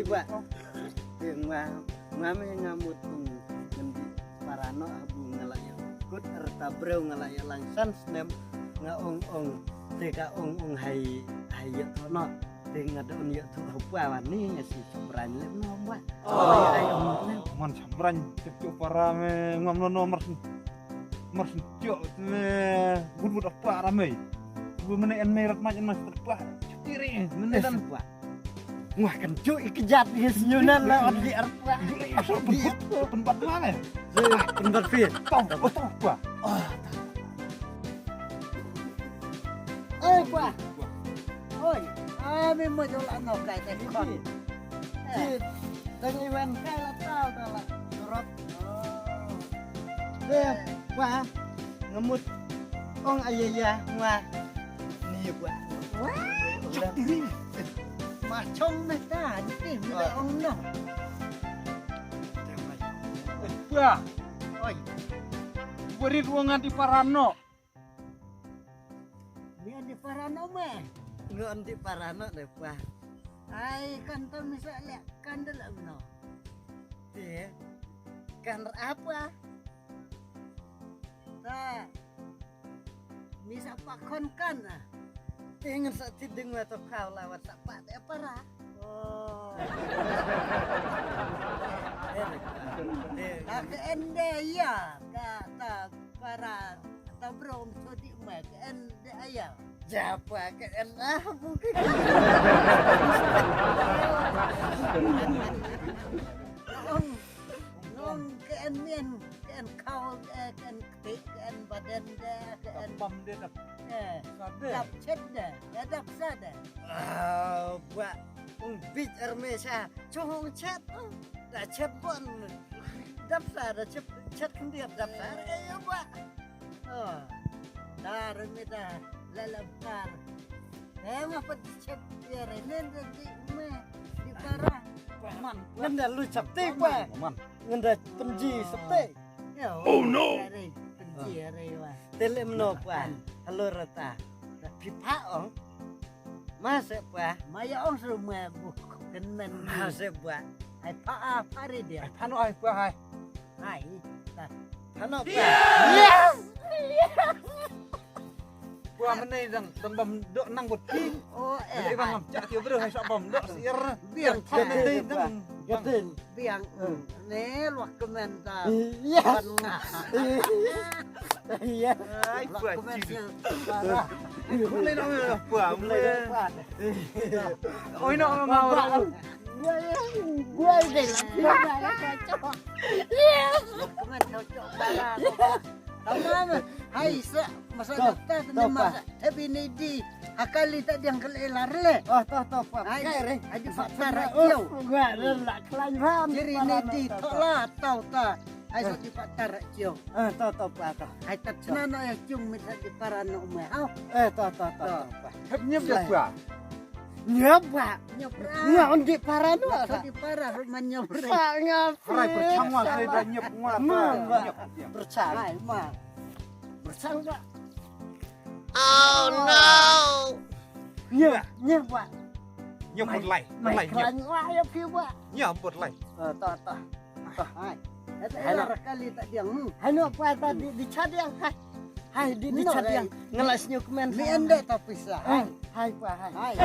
Pak. Ngame ngamut ngendi parano abu ngalaya. Kut erta breu ngalaya langsan snem ngaong-ong teka ong hai yo no ting ngadon yo tu apa wani ngasi samran lep no Pak. Oh ai ong man samran cuk para me ngomno nomor mars cuk me bud apa rame. Bu menen merat macam mas terpah. Tiri menedan Pak. Wah kan cuk ikejat di senyunan lah di arpa. Tempat mana? Tempat fir. Tahu apa? Oi Pak. Oi. Memang jalan no kai teh kon. Teng event kai la tau ta la. Surot. Pak. Ngemut ong ayaya ngwa. Ni Pak. Wah. Diri. Macong meh ta, ni mila ong no. Wah, Oi. beri ruangan di Parano. Dia di Parano meh. Ngon di Parano deh Pak. Ai kantor misalnya kandel no. Dia kantor apa? Ta. Misa pakon kan ah. Ingin saat tidung atau kau lawat apa deh para. Oh. Ke ende ya, kata para atau bro sodi mak ke ende ayah. Japa ke ende bukan. Ngong ke enden kau ke ketik ke badan deh ke Bom dia dah. dap chet deh, dap sada. Buat bit ermesa, cong chat, dah chat pun. Dap sada chat kendiap dap sada ya buat. Oh, dah remeda lalampar. Emang pada chat dia renen di parah. Man, ngenda lu cepte Pak. Man. Ngenda penji septe. Oh no. Penji rewa. Telem no Pak. Halo rata. Pipa ong. Masuk Pak. Maya ong rumah kemen. Masuk Pak. Hai pa pare dia. Pano ai pa hai. Hai. Hano Pak. Yes. Gua meneh dang bom dok nang boti. Oh Jadi bang cak kio bro hai sok bom dok sir. Biar meneh dang. Gaten biang ne luak kemen ta. Iya. Iya. Ai gua ci. Parah. Mulai nak apa? Mulai. Oh ini orang ngawur. Gua deh lah cocok. Yes. Kemen cocok parah. Tahu hai masa dokter tadi masa tapi ni di akali tak diang kelelar le. Oh toh Pak. Hai ada fakta rakio. Gua nak kelahiran. Jadi ni di tolak tahu ta. Hai di fakta rakio. Toh Pak toh. Hai tak senana ya cung misa di Parano meh. Toh Pak. Nyep dah gua. Nyoba. Nggak di Parano. Di Parah rumah nyoba. Sangat. Rai percangwa saya dah nyep ngapa. Bercang. Hai mah. Bercang Pak. Oh no! Nyep Pak. Nyep bột lầy. Mày keren lah ya Pak. Nyep bột lầy. Toh. Hai. Ada kali tak diang. Hano apa tadi dicadang. Hai dicadang. Ngelasnya kemen. Ni ende tapi sah. Hai Pak. Hai.